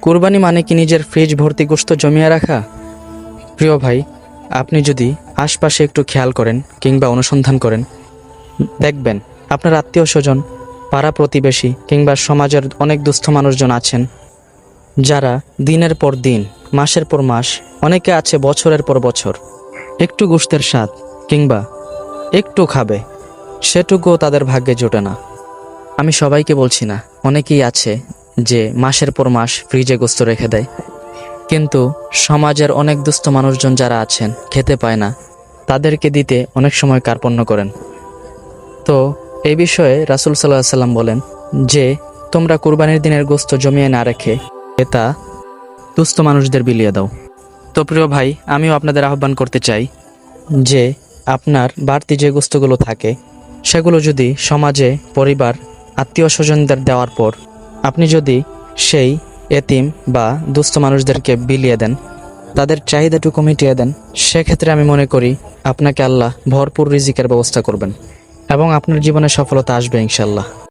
কুরবানি মানে কি নিজের ফ্রিজ ভর্তি গোশত জমিয়ে রাখা? প্রিয় ভাই, আপনি যদি আশপাশে একটু খেয়াল করেন কিংবা অনুসন্ধান করেন, দেখবেন আপনার আত্মীয় স্বজন, পাড়া প্রতিবেশী কিংবা সমাজের অনেক দুস্থ মানুষজন আছেন যারা দিনের পর দিন, মাসের পর মাস, অনেকে আছে বছরের পর বছর একটু গোশতের স্বাদ কিংবা একটু খাবে, সেটুকুও তাদের ভাগ্যে জোটে না। আমি সবাইকে বলছি না, অনেকেই আছে যে মাসের পর মাস ফ্রিজে গোশত রেখে দেয়, কিন্তু সমাজের অনেক দুস্থ মানুষজন যারা আছেন খেতে পায় না, তাদেরকে দিতে অনেক সময় কার্পণ্য করেন। তো এই বিষয়ে রাসূল সাল্লাল্লাহু আলাইহি সাল্লাম বলেন যে তোমরা কুরবানির দিনের গোশত জমিয়ে না রেখে এটা দুস্থ মানুষদের বিলিয়ে দাও। তো প্রিয় ভাই, আমিও আপনাদের আহ্বান করতে চাই যে আপনার বাড়তি যে গোশতগুলো থাকে সেগুলো যদি সমাজে, পরিবার, আত্মীয় স্বজনদের দেওয়ার পর আপনি যদি সেই এতিম বা দুস্থ মানুষদেরকে বিলিয়ে দেন, তাদের চাহিদাটুকু মিটিয়ে দেন, সেক্ষেত্রে আমি মনে করি আপনাকে আল্লাহ ভরপুর রিজিকের ব্যবস্থা করবেন এবং আপনার জীবনে সফলতা আসবে ইনশাল্লাহ।